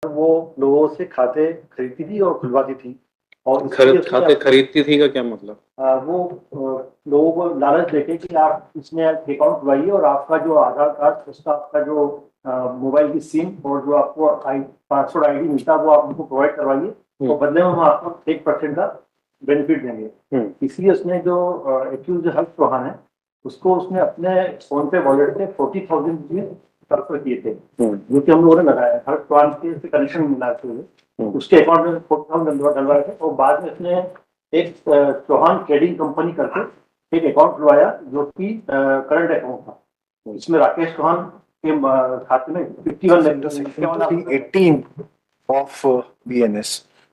वो लोगों से खाते खरीदती थी और खुलवाती थी और खाते खरीदती थी का क्या मतलब? वो लोगों को लालच देके कि आप इसमें अकाउंट खुलवाइए और आपका जो आधार कार्ड उसका आपका जो मोबाइल की सिम और जो आपको पासवर्ड आईडी मिलता है वो आप उनको प्रोवाइड करवाइए और बदले में हम आपको 1% का बेनिफिट देंगे। इसलिए उसने जो एक्यूज हर्ष चौहान है उसको उसने अपने फोन पे वॉलेट से 40,000 रुपीज ट्रांसफर किए थे जो कि हम लोगों ने लगाया हर्ष चौहान के कनेक्शन मिला उसके अकाउंट में 40,000 डलवाए थे और बाद में उसने एक चौहान ट्रेडिंग कंपनी करके एक अकाउंट खुलवाया जो कि करंट अकाउंट था इसमें राकेश चौहान के खाते में 18 of BNS.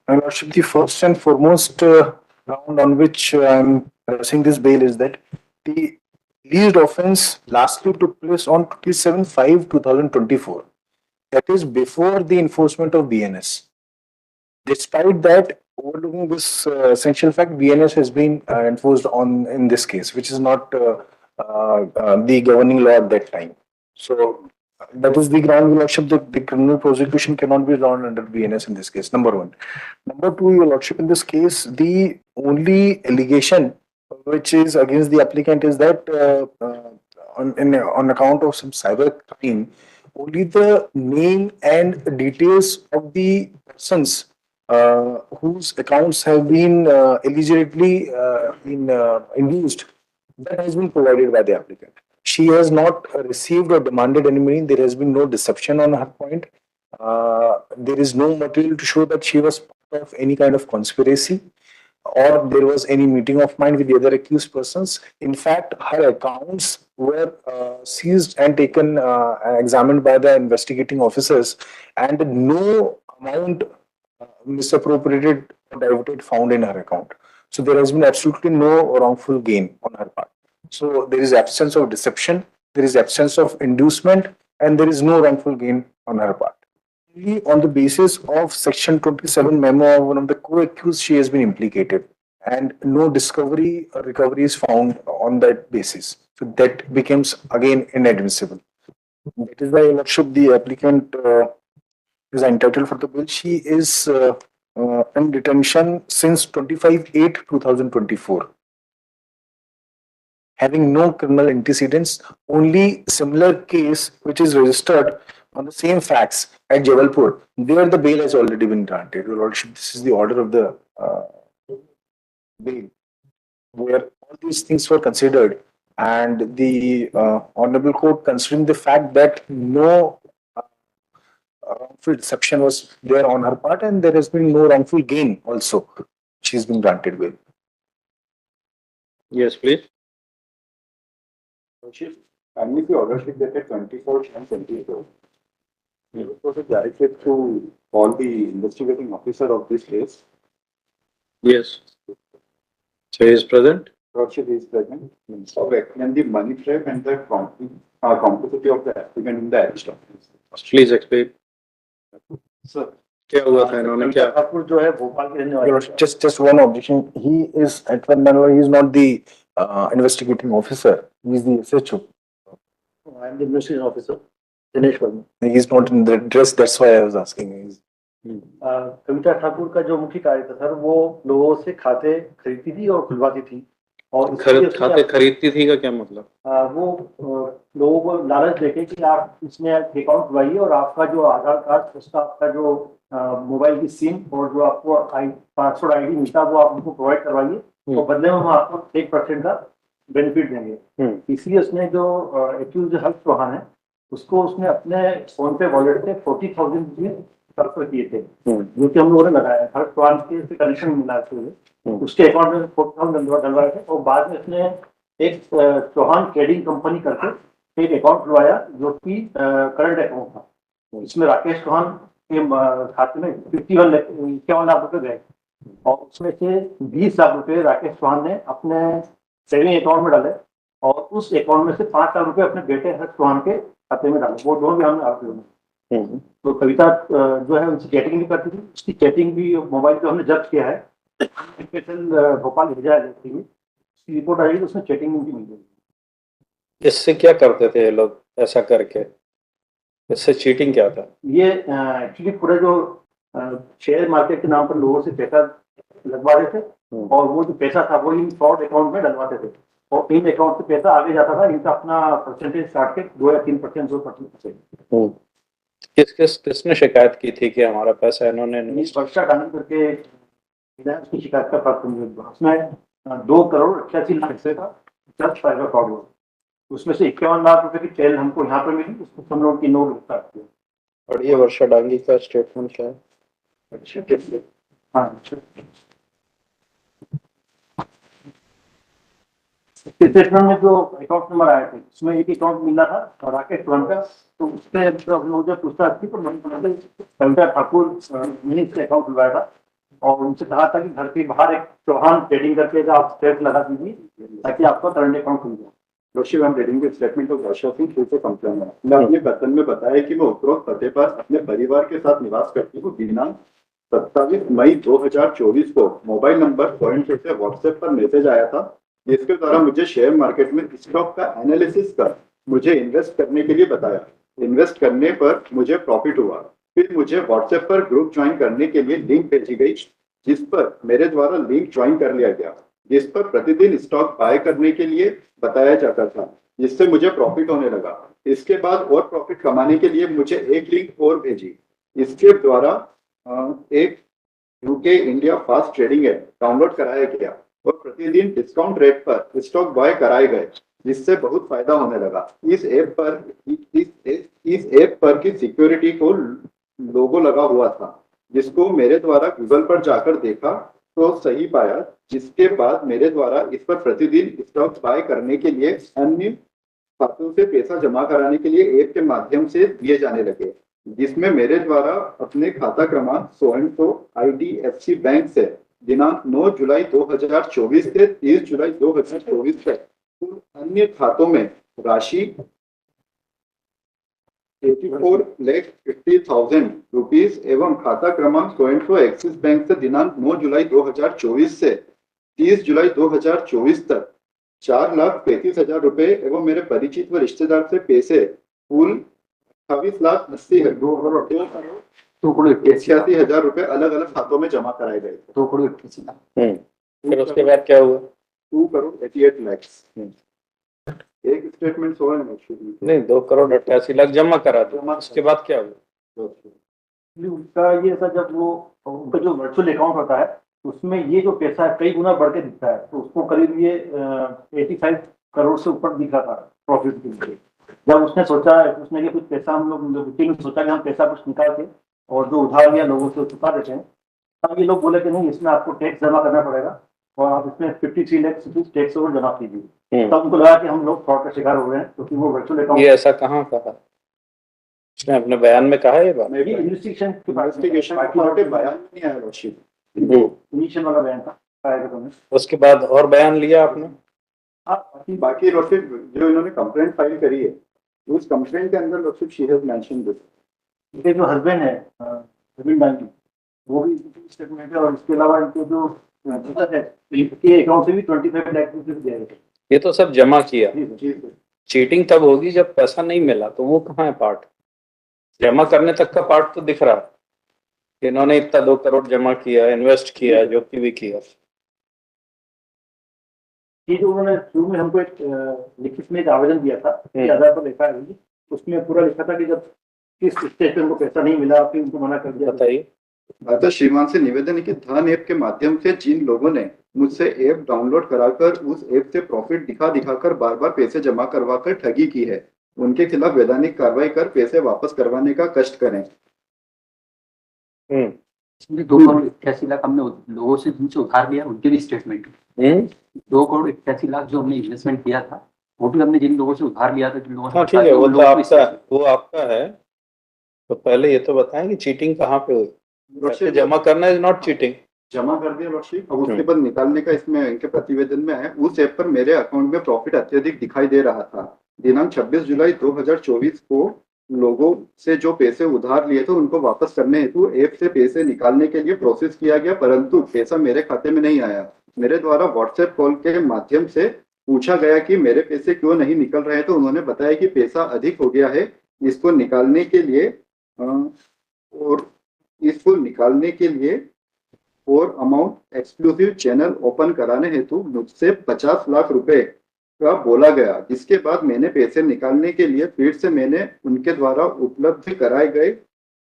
My Lordship, the first and foremost ground on which I'm pressing this bail is that the alleged offence lastly took place on 27/5/2024. That is before the enforcement of BNS. Despite that, overlooking this essential fact, BNS has been enforced on in this case, which is not the governing law at that time. So that is the ground, Your Lordship, that the criminal prosecution cannot be drawn under BNS in this case. Number one. Number two, Your Lordship, in this case, the only allegation which is against the applicant is that on account of some cyber crime, only the name and details of the persons whose accounts have been illegitimately induced, that has been provided by the applicant. She has not received or demanded any money. There has been no deception on her point. There is no material to show that she was part of any kind of conspiracy or there was any meeting of mind with the other accused persons. In fact, her accounts were seized and taken examined by the investigating officers, and no amount misappropriated or diverted found in her account. So there has been absolutely no wrongful gain on her part. So there is absence of deception, there is absence of inducement, and there is no wrongful gain on her part. Only on the basis of Section 27 memo of one of the co-accused, she has been implicated, and no discovery or recovery is found on that basis. So that becomes again inadmissible. That is why, Your Lordship, the applicant is entitled for the bill. She is in detention since 25/8/2024. Having no criminal antecedents, only similar case which is registered on the same facts at Jabalpur, there the bail has already been granted. Your Lordship, this is the order of the bail, where all these things were considered, and the Honorable Court, considering the fact that no wrongful deception was there on her part, and there has been no wrongful gain also, she's been granted bail. Yes, please. Chief, and if you order sheet dated 24 and 24, you was directed to all the investigating officer of this case. Yes. So he is present. Lordship is present. And the money trap and the complicity of the applicant in the arrest office. Please explain. Sir, क्या हुआ था इन्होंने क्या? ठाकुर जो है भोपाल के रहने वाले Just one objection. He is at one manner. He is not the investigating officer. He is the SHO. I am the investigation officer, Dinesh Verma. He is not in the dress. That's why I was asking. Kavita Thakur का जो मुख्य कार्य था sir वो लोगों से खाते खरीदती थी और खुलवाती थी और खाते खरीदती थी का क्या मतलब? वो लोगों को लालच देके कि आप इसमें अकाउंट खुलवाइए और आपका जो आधार कार्ड उसका आपका जो मोबाइल की सिम और जो आपको पासवर्ड आईडी मिलता है वो आप उनको प्रोवाइड करवाइए और बदले में हम आपको 1% का बेनिफिट देंगे। इसलिए उसने जो एक्यूज हर्ष चौहान है उसको उसने अपने फोन पे वॉलेट से 40,000 रुपीज ट्रांसफर किए थे जो कि हम लोगों ने लगाया हर्ष चौहान के कनेक्शन मिला उसके अकाउंट में 40,000 डलवाए थे और बाद में उसने एक चौहान ट्रेडिंग कंपनी करके एक अकाउंट खुलवाया जो कि करंट अकाउंट था। इसमें राकेश चौहान के खाते में 51 लाख रुपए गए और उसमें से 20 लाख रुपए राकेश चौहान ने अपने सेविंग अकाउंट में डाले और उस अकाउंट में से 5 लाख रुपए अपने बेटे हर्ष चौहान के खाते में डाले। वो दोनों भी हमने आरोपी में तो कविता जो है उनकी चैटिंग भी करती थी, उसकी चैटिंग भी मोबाइल पे हमने जब्त किया है, स्पेशल भोपाल भेजा है उसकी रिपोर्ट आई तो उसमें चैटिंग भी मिल गई। इससे क्या करते थे ये लोग ऐसा करके? इससे चीटिंग क्या था? ये एक्चुअली पूरा जो शेयर मार्केट के नाम पर लोगों से पैसा लगवा रहे थे और वो जो पैसा था वो इन फ्रॉड अकाउंट में डलवाते थे और इन अकाउंट से पैसा आगे जाता था, इनका अपना परसेंटेज काट के 2 या 3%, 2%। किसने शिकायत की थी कि हमारा पैसा इन्होंने इस वर्षा डांगी करके उसकी शिकायत का प्राप्त हुआ। उसमें 2,88,00,000 से था जब फाइबर फ्रॉड हुआ। उसमें से 51 लाख रुपए की तेल हमको यहाँ पर मिली, उसको हम लोग 3 लोग गिरफ्तार किए। और ये वर्षा डांगी का स्टेटमेंट क्या है? हाँ, स्टेटमेंट में जो अकाउंट नंबर आए थे उसमें एक अकाउंट मिला था और राकेश तुरंत का, तो उससे हम लोग जब पूछताछ की तो कविता ठाकुर ने इससे अकाउंट खुलवाया था और उनसे कहा था कि घर के बाहर एक चौहान ट्रेडिंग करके आप स्टेट लगा दीजिए ताकि आपका करंट अकाउंट खुल जाए। रोशी, I am reading the statement of Varsha Singh to complain. मैं अपने कथन में बताया कि मैं उपरोक्त पते पर अपने परिवार के साथ निवास करती हूँ। दिनांक 27 मई 2024 को मोबाइल नंबर पॉइंट से व्हाट्सएप पर मैसेज आया था जिसके द्वारा मुझे शेयर मार्केट में स्टॉक का एनालिसिस कर मुझे इन्वेस्ट करने के लिए बताया। इन्वेस्ट करने पर मुझे प्रॉफिट हुआ। फिर मुझे व्हाट्सएप पर ग्रुप ज्वाइन करने के लिए लिंक भेजी गई जिस पर मेरे द्वारा लिंक ज्वाइन कर लिया गया, जिस पर प्रतिदिन स्टॉक बाय करने के लिए बताया जाता था, जिससे मुझे प्रॉफिट होने लगा। इसके बाद और प्रॉफिट कमाने के लिए मुझे एक लिंक और भेजी। इसके द्वारा एक UK India fast trading app download कराया गया और प्रतिदिन डिस्काउंट रेट पर स्टॉक बाय कराए गए, जिससे बहुत फायदा होने लगा। इस ऐप पर की सिक्योरिटी को लोगो लगा हुआ था, जिसको मेरे द्वारा गूगल पर जाकर देखा तो सही पाया, जिसके बाद मेरे द्वारा इस पर प्रतिदिन स्टॉक बाय करने के लिए अन्य खातों से पैसा जमा कराने के लिए ऐप के माध्यम से दिए जाने लगे, जिसमें मेरे द्वारा अपने खाता क्रमांक सो IDFC बैंक से दिनांक 9 जुलाई 2024 से 30 जुलाई 2024 तक कुल अन्य खातों में राशि 84,50,000 रुपीज एवं खाता क्रमांक सो एक्सिस बैंक से दिनांक 9 जुलाई 2024 से 30 जुलाई 2024 तक 4,35,000 रुपए एवं मेरे परिचित व रिश्तेदार से पैसे कुल 28,80,000 2,88,000 रुपए अलग अलग खातों में जमा कराए गए थे। 2,88,00,000। फिर उसके बाद क्या हुआ? 2,88,00,000। एक स्टेटमेंट सो है नहीं, 2,88,00,000 जमा करा दिया, उसके बाद क्या हुआ? उनका ये था जब वो उनका जो वर्चुअल अकाउंट होता है उसमें ये जो पैसा है कई गुना बढ़ के दिखता है, तो उसको करीब ये 85 करोड़ से ऊपर दिख रहा था प्रॉफिट के लिए। जब उसने सोचा उसने कि कुछ पैसा हम लोग ने सोचा कि हम पैसा कुछ निकाल के और जो उधार लिया लोगों से चुका देते हैं, तब ये लोग बोले कि नहीं इसमें आपको टैक्स जमा करना पड़ेगा और आप इसमें 53 लाख रुपीज टैक्स और जमा कीजिए। तब उनको लगा कि हम लोग फ्रॉड का शिकार हो गए हैं, क्योंकि वो वर्चुअल अकाउंट। ये ऐसा कहाँ कहा? उसने अपने बयान में कहा है ये बात? इन्वेस्टिगेशन बयान नहीं आया रोशी, इनिशियल वाला बयान था। उसके बाद और बयान लिया आपने? बाकी रोशी जो इन्होंने कंप्लेंट फाइल करी है उस कंप्लेंट के अंदर रोशी शी हैज मेंशन्ड दिस। इनके जो हस्बैंड है रविंद्र डांगी, वो भी स्टेटमेंट है और इसके अलावा इनके जो इनके अकाउंट से भी 25 लाख रुपए दिए गए थे। ये तो सब जमा किया। चीटिंग तब होगी जब पैसा नहीं मिला, तो वो कहाँ है पार्ट? जमा करने तक का पार्ट तो दिख रहा है, इन्होंने इतना 2 करोड़ जमा किया, इन्वेस्ट किया, जो भी किया। ये जो उन्होंने शुरू में हमको एक लिखित में एक आवेदन दिया था कि आधार पर लिखा है, उसमें पूरा लिखा था कि जब किस स्टेट को पैसा नहीं मिला फिर उनको मना कर दिया। बताइए। अतः श्रीमान से निवेदन है कि धन ऐप के माध्यम से जिन लोगों ने मुझसे ऐप डाउनलोड कराकर उस ऐप से प्रॉफिट दिखाकर बार बार पैसे जमा करवाकर ठगी की है, उनके खिलाफ वैधानिक कार्रवाई कर पैसे वापस करवाने का कष्ट करें। 2,88,00,000 हमने लोगों से जिनसे उधार लिया उनके भी स्टेटमेंट 2,88,00,000 जो हमने इन्वेस्टमेंट किया था वो भी हमने जिन लोगों से उधार लिया था, जिन लोगों से। हाँ ठीक है, वो आपका है। तो पहले ये तो बताएं कि चीटिंग कहाँ पे हुई? पैसे जमा करना इज नॉट चीटिंग। जमा कर दिया रोशी, अब उसके बाद निकालने का इसमें इनके प्रतिवेदन में है। उस ऐप पर मेरे अकाउंट में प्रॉफिट अत्यधिक दिखाई दे रहा था। दिनांक 26 जुलाई 2024 को लोगों से जो पैसे उधार लिए थे उनको वापस करने हेतु ऐप से पैसे निकालने के लिए प्रोसेस किया गया, परंतु पैसा मेरे खाते में नहीं आया। मेरे द्वारा व्हाट्सएप कॉल के माध्यम से पूछा गया कि मेरे पैसे क्यों नहीं निकल रहे, तो उन्होंने बताया कि पैसा अधिक हो गया है, इसको निकालने के लिए और इसको निकालने के लिए और अमाउंट एक्सक्लूसिव चैनल ओपन कराने हेतु मुझसे 50 लाख रुपए का बोला गया, जिसके बाद मैंने पैसे निकालने के लिए फिर से मैंने उनके द्वारा उपलब्ध कराए गए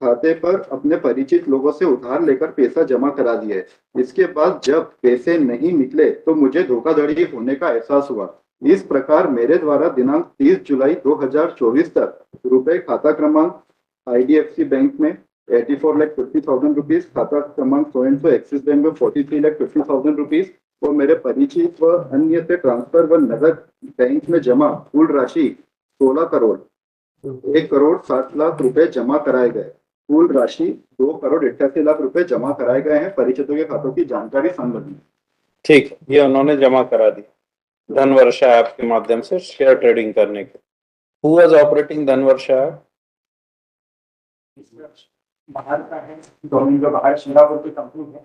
खाते पर अपने परिचित लोगों से उधार लेकर पैसा जमा करा दिया। इसके बाद जब पैसे नहीं निकले तो मुझे धोखाधड़ी होने का एहसास हुआ। इस प्रकार मेरे द्वारा दिनांक 30 जुलाई 2024 तक रुपए खाता क्रमांक IDFC बैंक में 84,50,000 रुपीज, खाता क्रमांक so and so axis bank में 43,50,000 रुपीज और मेरे परिचित व अन्य से ट्रांसफर व नगद बैंक में जमा कुल राशि 16 करोड़ 1,60,00,000 रुपए जमा कराए गए। कुल राशि 2,88,00,000 रुपए जमा कराए गए हैं। परिचितों के खातों की जानकारी संलग्न। ठीक है, ये उन्होंने जमा करा दी धनवर्षा ऐप के माध्यम से शेयर ट्रेडिंग करने के। Who was operating Dhanvarsha app? बाहर का है, डोमेन जो बाहर सिंगापुर की कंपनी है,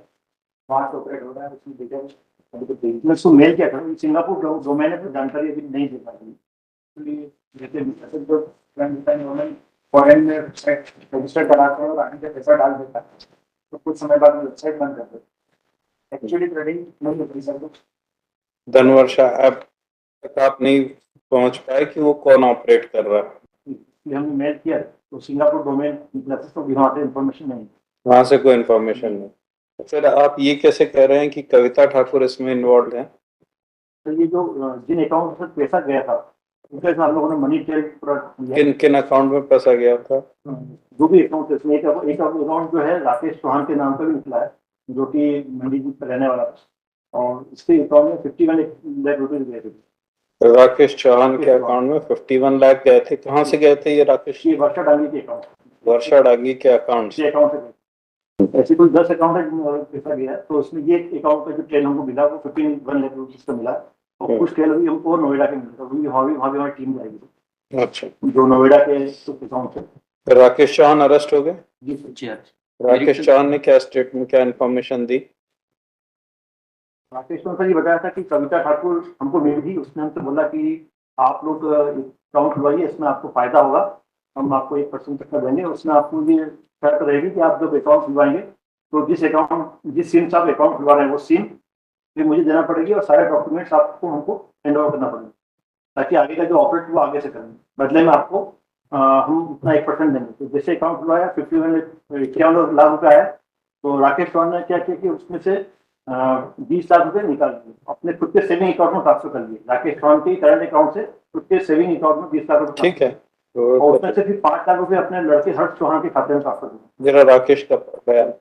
वहाँ से ऑपरेट हो रहा है। उसमें डिटेल्स अभी तो बिजनेस को मेल किया था, सिंगापुर डोमेन है तो जानकारी अभी नहीं दे पाई। इसलिए जैसे जो उन्होंने फॉरेन में वेबसाइट रजिस्टर कराते हैं और आगे से पैसा डाल देता है, तो कुछ समय बाद वेबसाइट बंद कर देते हैं। एक्चुअली ट्रेडिंग नहीं होती सर। धनवर्षा ऐप तक आप नहीं पहुंच पाए कि वो कौन ऑपरेट कर रहा है? इसलिए हमने मेल किया तो सिंगापुर डोमेन तो वहाँ से इन्फॉर्मेशन नहीं। वहां से कोई इन्फॉर्मेशन नहीं। तो फिर आप ये कैसे कह रहे हैं कि कविता ठाकुर इसमें इन्वॉल्व है? तो ये जो जिन अकाउंट से पैसा गया था उनके साथ हम लोगों ने मनी ट्रेल पूरा किया। किन किन अकाउंट में पैसा गया था? जो भी अकाउंट है इसमें एक अकाउंट जो है राकेश चौहान के नाम पर भी निकला है, जो कि मंडी का रहने वाला था, और इसके अकाउंट में 51 लाख रुपए गए थे। राकेश चौहान के अकाउंट में 51 लाख गए थे। कहाँ से गए थे ये राकेश? ये वर्षा डांगी के अकाउंट, वर्षा डांगी के अकाउंट से। अकाउंट से ऐसे कुछ 10 अकाउंट है पैसा गया, तो उसमें ये अकाउंट का जो ट्रेल हमको मिला वो 51 लाख रुपीज का मिला, और कुछ ट्रेल अभी हमको नोएडा के मिला, वहाँ भी हमारी टीम जाएगी। अच्छा, जो नोएडा के अकाउंट है। फिर राकेश चौहान अरेस्ट हो गए? जी राकेश चौहान ने क्या स्टेटमेंट, क्या इन्फॉर्मेशन दी? राकेश चौहान सर ये बताया था कि कविता ठाकुर हमको मिली थी, उसने हमसे बोला कि आप लोग अकाउंट खुलवाइए, इसमें आपको फायदा होगा, हम आपको 1% तक का देंगे। उसमें आपको ये शर्त रहेगी कि आप जब अकाउंट खुलवाएंगे तो जिस सिम से आप अकाउंट खुलवा रहे हैं वो सिम फिर मुझे देना पड़ेगी, और सारे डॉक्यूमेंट्स आपको हमको हैंड ओवर करना पड़ेगा, ताकि आगे का जो ऑपरेट वो आगे से करेंगे। बदले में आपको हम उतना 1% देंगे। तो जैसे अकाउंट खुलवाया 51 लाख रुपये आया, तो राकेश चौहान ने क्या किया कि उसमें से 20 लाख रुपए निकाल दिए, अपने खुद के सेविंग अकाउंट में ट्रांसफर कर दिए। राकेश चौहान के करंट अकाउंट से खुद के सेविंग अकाउंट में 20 लाख रुपए, ठीक है, और उसमें से फिर 5 लाख रुपए अपने लड़के हर्ष चौहान के खाते में ट्रांसफर किए। जरा राकेश का बयान।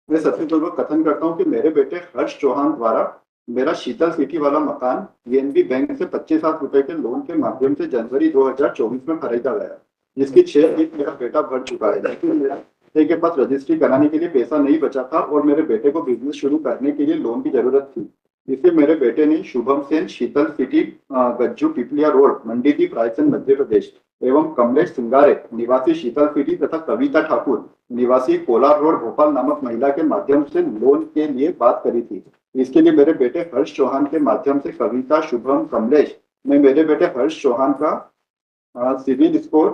मैं सत्यपूर्वक कथन करता हूं कि मेरे बेटे हर्ष चौहान द्वारा मेरा शीतल सिटी वाला मकान PNB बैंक से 25 लाख रुपए के लोन के माध्यम से जनवरी 2024 में खरीदा गया, जिसकी 6 किस्त मेरा बेटा भर चुका है, लेकिन मेरा बेटे के पास रजिस्ट्री कराने के लिए पैसा नहीं बचा था और मेरे बेटे को बिजनेस शुरू करने के लिए लोन की जरूरत थी। इसलिए मेरे बेटे ने शुभम सेन, शीतल सिटी, गज्जू पिपलिया रोड, मंडीदीप, रायसेन, मध्य प्रदेश एवं कमलेश सिंगारे निवासी शीतल सिटी तथा कविता ठाकुर निवासी कोलार रोड, भोपाल नामक महिला के माध्यम से लोन के लिए बात करी थी। इसके लिए मेरे बेटे हर्ष चौहान के माध्यम से कविता, शुभम, कमलेश में मेरे बेटे हर्ष चौहान का सिविल स्कोर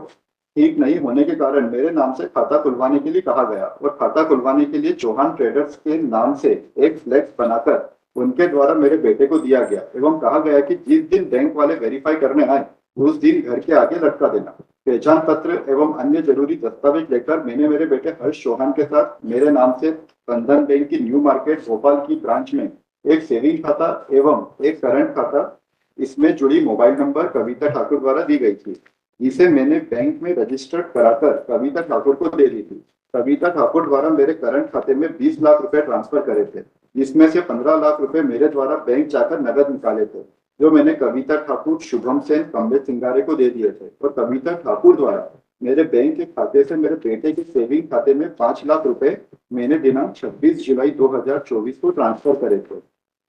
ठीक नहीं होने के कारण मेरे नाम से खाता खुलवाने के लिए कहा गया, और खाता खुलवाने के लिए चौहान ट्रेडर्स के नाम से एक फ्लेक्स बनाकर उनके द्वारा मेरे बेटे को दिया गया एवं कहा गया कि जिस दिन बैंक वाले वेरीफाई करने आए उस दिन घर के आगे लटका देना। पहचान पत्र एवं अन्य जरूरी दस्तावेज लेकर मैंने मेरे बेटे हर्ष चौहान के साथ मेरे नाम से बंधन बैंक की न्यू मार्केट भोपाल की ब्रांच में एक सेविंग खाता एवं एक करंट खाता, इसमें जुड़ी मोबाइल नंबर कविता ठाकुर द्वारा दी गई थी, जिसे मैंने बैंक में रजिस्टर्ड कराकर कविता ठाकुर को दे दी थी। कविता ठाकुर द्वारा मेरे करंट खाते में 20 लाख रुपए ट्रांसफर करे थे, जिसमें से 15 लाख रुपए मेरे द्वारा बैंक जाकर नगद निकाले थे, जो मैंने कविता ठाकुर, शुभम सेन, कमलेश सिंगारे को दे दिए थे, और कविता ठाकुर द्वारा मेरे बैंक के खाते से मेरे बेटे के सेविंग खाते में 5 लाख रुपए मैंने दिनांक 26 जुलाई 2024 को ट्रांसफर करे थे।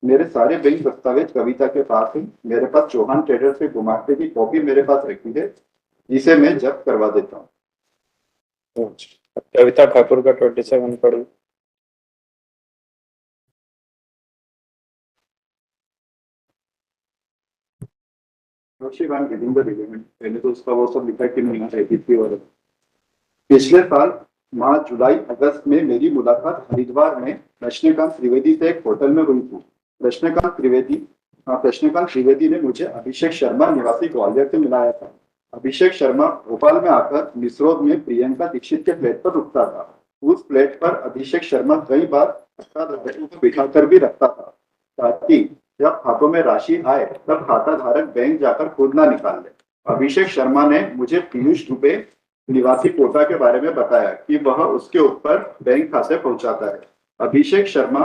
मेरे सारे बैंक दस्तावेज कविता के पास है। मेरे पास चौहान ट्रेडर से गुमास्ते की कॉपी मेरे पास रखी है, जिसे मैं जब्त करवा देता हूँ। कविता ठाकुर का 27 पढ़ू। पहले तो उसका वो सब लिखा कि नहीं रहती थी। और पिछले साल मार्च जुलाई अगस्त में मेरी मुलाकात हरिद्वार में कृष्णकांत त्रिवेदी से एक होटल में हुई थी। कृष्णकांत त्रिवेदी ने मुझे अभिषेक शर्मा निवासी ग्वालियर से मिलाया था। अभिषेक शर्मा भोपाल में आकर मिसरोद में प्रियंका दीक्षित के फ्लैट पर रुकता था। उस फ्लैट पर अभिषेक शर्मा कई बार को बिठाकर भी रखता था ताकि जब खातों में राशि आए तब खाता धारक बैंक जाकर खुद ना निकाल ले। अभिषेक शर्मा ने मुझे पीयूष दुबे निवासी कोटा के बारे में बताया कि वह उसके ऊपर बैंक खाते पहुंचाता है। अभिषेक शर्मा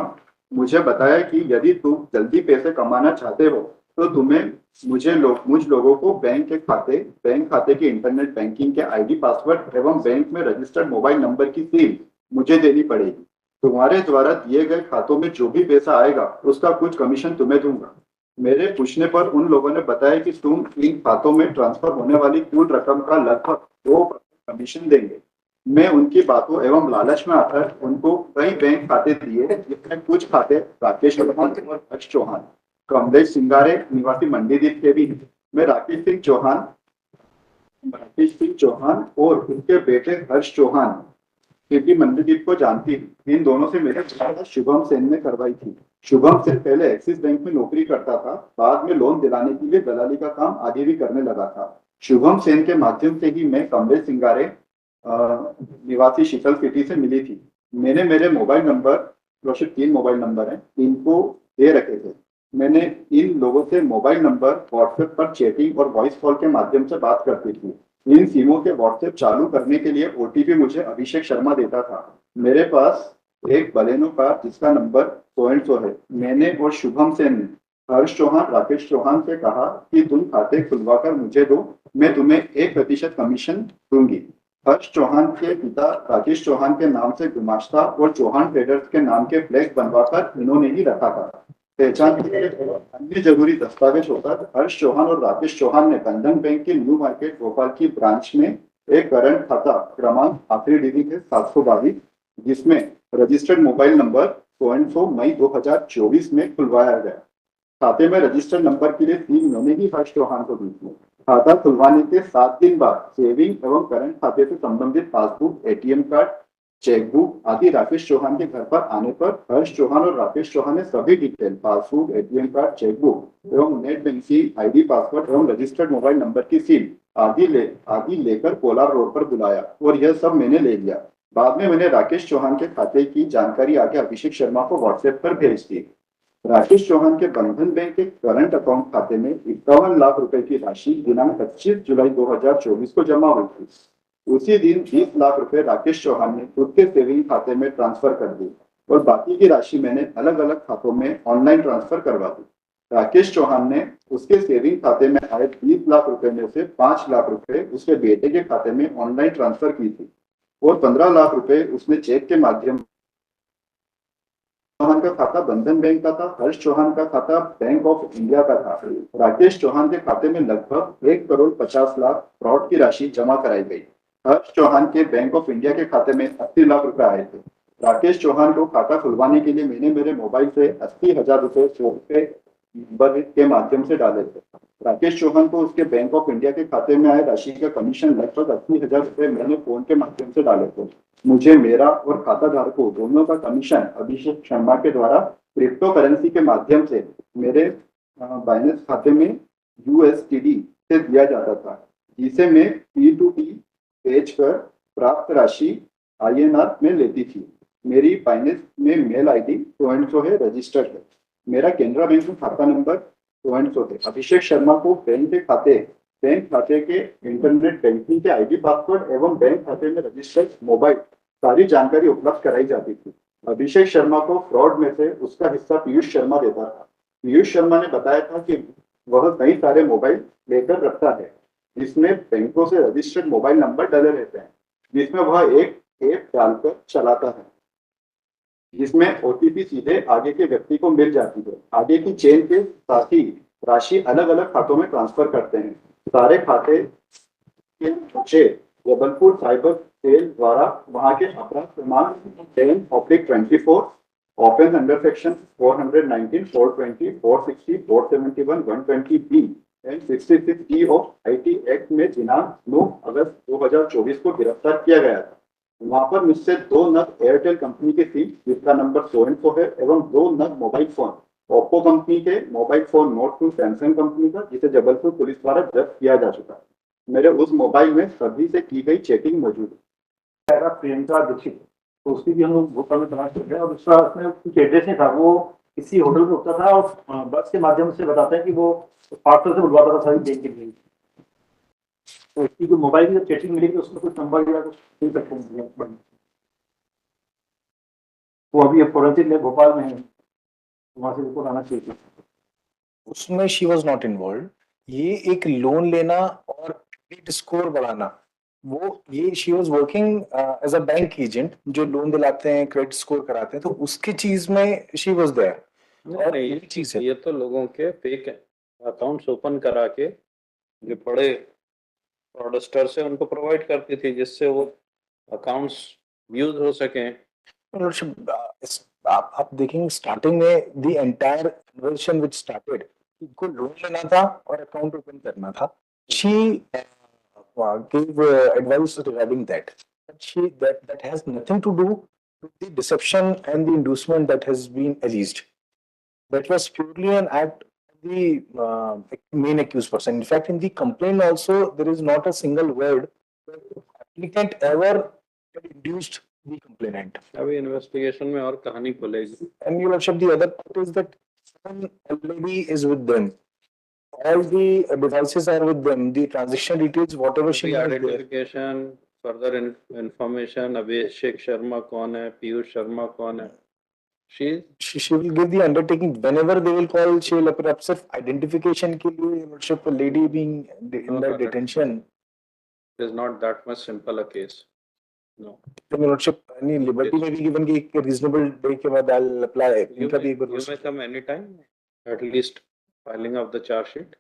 मुझे बताया कि यदि तुम जल्दी पैसे कमाना चाहते हो तो तुम्हें मुझ लोगों को बैंक खाते की इंटरनेट बैंकिंग के आईडी पासवर्ड एवं बैंक में रजिस्टर्ड मोबाइल नंबर की सील मुझे देनी पड़ेगी। तुम्हारे द्वारा दिए गए खातों में जो भी पैसा आएगा उसका कुछ कमीशन तुम्हें दूंगा। मेरे पूछने पर उन लोगों ने बताया कि तुम इन खातों में ट्रांसफर होने वाली कुल रकम का लगभग 2% कमीशन देंगे। मैं उनकी बातों एवं लालच में आकर उनको कई बैंक खाते दिए जिसमें कुछ खाते राकेश चौहान और हर्ष चौहान कमलेश सिंगारे निवासी मंडीदीप के भी। मैं राकेश सिंह चौहान और उनके बेटे हर्ष चौहान क्योंकि मंडीदीप को जानती थी। इन दोनों से मेरी मुलाकात शुभम सेन ने करवाई थी। शुभम सेन पहले एक्सिस बैंक में नौकरी करता था, बाद में लोन दिलाने के लिए दलाली का काम आगे भी करने लगा था। शुभम सेन के माध्यम से ही मैं कमलेश सिंगारे निवासी शीतल सिटी से मिली थी। मैंने मेरे मोबाइल नंबर, 3 मोबाइल नंबर हैं, इनको दे रखे थे। मैंने इन लोगों से मोबाइल नंबर व्हाट्सएप पर चैटिंग और वॉइस कॉल के माध्यम से बात करती थी। इन सिमों के व्हाट्सएप चालू करने के लिए ओटीपी मुझे अभिषेक शर्मा देता था। मेरे पास एक बलेनो कार जिसका नंबर 100 है। मैंने और शुभम सेन ने हर्ष चौहान राकेश चौहान से कहा कि तुम खाते खुलवाकर मुझे दो, मैं तुम्हें 1% कमीशन दूंगी। हर्ष चौहान के पिता राकेश चौहान के नाम से गुमाश्ता और चौहान ट्रेडर्स के नाम के फ्लैग बनवाकर इन्होंने ही रखा था। पहचान के अन्य जरूरी दस्तावेज होकर हर्ष चौहान और राकेश चौहान ने बंधन बैंक के न्यू मार्केट भोपाल की ब्रांच में एक करंट खाता क्रमांक आखिरी डिजिट है 722 जिसमें रजिस्टर्ड मोबाइल नंबर 100 मई 2024 में खुलवाया गया। खाते में रजिस्टर्ड नंबर के लिए 3 महीने ही हर्ष चौहान को दी थी। खाता खुलवाने के 7 दिन बाद सेविंग एवं करंट खाते से संबंधित पासबुक, एटीएम कार्ड, चेकबुक आदि राकेश चौहान के घर पर आने पर हर्ष चौहान और राकेश चौहान ने सभी detail passbook, ATM card, chequebook एवं नेट बैंकिंग आईडी पासवर्ड एवं रजिस्टर्ड मोबाइल नंबर की सील आदि लेकर कोलार रोड पर बुलाया और यह सब मैंने ले लिया। बाद में मैंने राकेश चौहान के खाते की जानकारी आगे अभिषेक शर्मा को व्हाट्सएप पर भेज दी। राकेश चौहान के बंधन बैंक के करंट अकाउंट खाते में 51 लाख रुपए की राशि दिनांक 25 जुलाई 2024 को जमा हुई थी। उसी दिन 20 लाख रुपए राकेश चौहान ने खुद के सेविंग खाते में ट्रांसफर कर दी और बाकी की राशि मैंने अलग अलग खातों में ऑनलाइन ट्रांसफर करवा दी। राकेश चौहान ने उसके सेविंग खाते में आए 20 लाख रुपए में से 5 लाख रुपए उसके बेटे के खाते में ऑनलाइन ट्रांसफर की थी और 15 लाख रुपए उसने चेक के माध्यम चौहान का खाता बंधन बैंक का था। हर्ष चौहान का खाता बैंक ऑफ इंडिया का था। राकेश चौहान के खाते में लगभग 1,50,00,000 फ्रॉड की राशि जमा कराई गई। हर्ष चौहान के बैंक ऑफ इंडिया के खाते में 80 लाख रुपए आए थे। राकेश चौहान को खाता खुलवाने के लिए मैंने मेरे मोबाइल से 80,000 रुपए फोनपे नंबर के माध्यम से डाले थे। राकेश चौहान को उसके बैंक ऑफ इंडिया के खाते में आए राशि का कमीशन लगभग 80,000 रुपए मैंने फोन के माध्यम से डाले थे। मुझे मेरा और खाता धारकों दोनों का कमीशन अभिषेक शर्मा के द्वारा क्रिप्टो करेंसी के माध्यम से मेरे बाइनेंस खाते में USDT से दिया जाता था, जिसे मैं P2P भेज कर प्राप्त राशि INR में लेती थी। मेरी बाइनेंस में मेल ID 200 है, रजिस्टर्ड है। मेरा केनरा बैंक में खाता नंबर 200 है। अभिषेक शर्मा को बैंक खाते के इंटरनेट बैंकिंग के आईडी पासवर्ड एवं बैंक खाते में रजिस्टर्ड मोबाइल सारी जानकारी उपलब्ध कराई जाती थी। अभिषेक शर्मा को फ्रॉड में से उसका हिस्सा पीयूष शर्मा देता था। पीयूष शर्मा ने बताया था कि वह कई सारे मोबाइल लेकर रखता है जिसमें बैंकों से रजिस्टर्ड मोबाइल नंबर डले रहते हैं, जिसमें वह एक ऐप डालकर चलाता है जिसमें OTP सीधे आगे के व्यक्ति को मिल जाती है। आगे की चेन के साथ ही राशि अलग अलग खातों में ट्रांसफर करते हैं। सारे खाते के मुझे जबलपुर साइबर सेल द्वारा वहां के अपराध क्रमांक 10/24 offence under section 419, 420, 460, 471, 120B and 66E of IT act में दिनांक 9 अगस्त 2024 को गिरफ्तार किया गया था। वहां पर मुझसे 2 नग एयरटेल कंपनी के सिम जिसका नंबर 104 है एवं 2 नग मोबाइल फोन ओप्पो कंपनी के mobile phone note 2 Samsung company का जिसे जबलपुर पुलिस द्वारा जब्त किया जा चुका है। मेरे उस मोबाइल में सभी से की गई चेकिंग मौजूद है। प्रियंका दीक्षित, तो उसकी भी हम लोग भोपाल में तलाश कर रहे हैं और उसका उसमें कुछ एड्रेस नहीं था, वो किसी होटल में रुकता था और बस के माध्यम से बताते हैं कि वो पार्सल से बुलवाता था सारी बैंक के लिए। तो उसकी जो मोबाइल की जब चेकिंग मिलेगी उसमें कुछ नंबर या कुछ मिल सकते हैं। वो अभी फोरेंसिक लैब भोपाल में है, वहां से रिपोर्ट आना चाहिए। उसमें शी वॉज नॉट इन्वॉल्व। ये एक लोन लेना और क्रेडिट स्कोर बढ़ाना, वो ये she was working as a bank agent जो लोन दिलाते हैं, क्रेडिट स्कोर कराते हैं, तो उसकी चीज में शी वॉज देयर। और नहीं, ये चीज है, ये तो लोगों के फेक अकाउंट्स ओपन करा के जो बड़े फ्रॉडस्टर से उनको प्रोवाइड करती थी जिससे वो अकाउंट्स यूज हो सके। आप देखेंगे स्टार्टिंग में the entire conversation which started, इनको लोन लेना था और अकाउंट ओपन करना था। She gave advice regarding that. But that has nothing to do with the deception and the inducement that has been alleged. That was purely an act of the main accused person. In fact, in the complaint also, there is not a single word that the applicant ever had induced the complainant. अभी investigation में और कहानी खुलेगी। And your worship, the other part is that someone already is with them. All the devices are with them. The transaction details, whatever she has there. Identification, further information, Abhishek Sharma कौन है, पीयूष शर्मा कौन है, She will give the undertaking whenever they will call. She will appear. अब सिर्फ identification के लिए your worship, a lady being in the detention. It is not that much simple a case. No. तो your worship, any liberty may be given कि एक reasonable day के बाद I'll apply. इनका भी एक बार You may come anytime, at least filing of the charge sheet.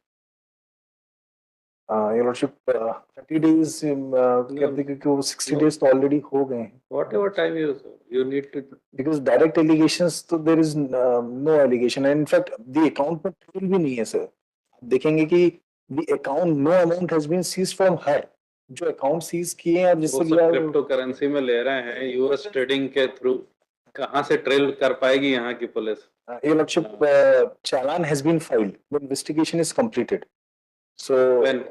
your worship, 30 days कहते कि वो 60 days तो already हो गए हैं. Whatever time you need to. Because direct allegations तो there is no allegation, and in fact the account में trail भी नहीं है sir. आप देखेंगे कि the account, no amount has been seized from her. जो account seize किए हैं जिससे क्रिप्टो करेंसी में ले रहे हैं यूएस ट्रेडिंग के थ्रू, कहाँ से ट्रेल कर पाएगी यहाँ की police? your lordship, challan has been filed. The investigation is completed. So When?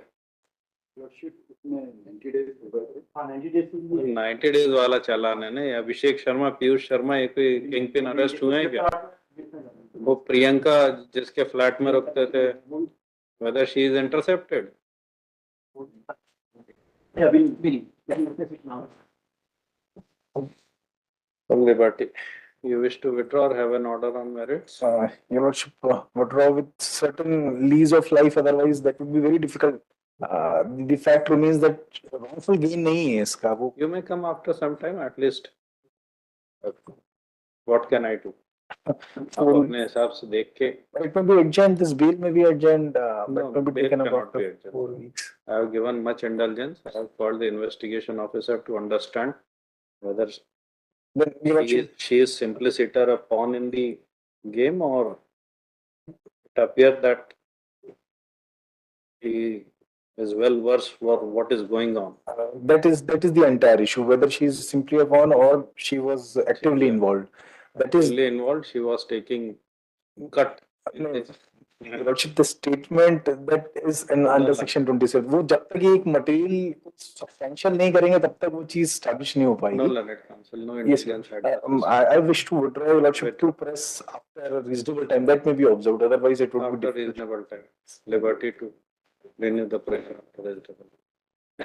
Lordship इसमें 90 डेज हो गए थे। हाँ 90 डेज 90 डेज वाला चालान है ना। ये अभिषेक शर्मा, पीयूष शर्मा, ये कोई किंग पिन अरेस्ट हुए हैं क्या? वो प्रियंका जिसके फ्लैट में रुकते थे, whether she is intercepted? अभी Liberty. You wish to withdraw or have an order on merits? your lordship, withdraw with certain lease of life, otherwise that would be very difficult. The fact remains that wrongful gain नहीं है इसका वो. You may come after some time at least. What can I do? आप अपने हिसाब से देख के. It may be adjourned. This bail may be adjourned. No, but may be bail taken up cannot after be adjourned. 4 weeks. I have given much indulgence. I have called the investigation officer to understand whether Then your lordship, she is simpliciter, a pawn in the game, or it appears that he is well versed for what is going on. that is the entire issue. Whether she is simply a pawn or she was actively involved. That is Actively involved, she was taking cut. no, your lordship, the statement that is under section 27. वो जब तक ये एक material substantial नहीं करेंगे तब तक वो चीज establish नहीं हो No पाएगी. learned counsel, no Yes, intelligence. I wish to withdraw your lordship to press after a reasonable time. That may be observed. Otherwise, it would be After difficult. reasonable time, liberty to renew the pressure after reasonable.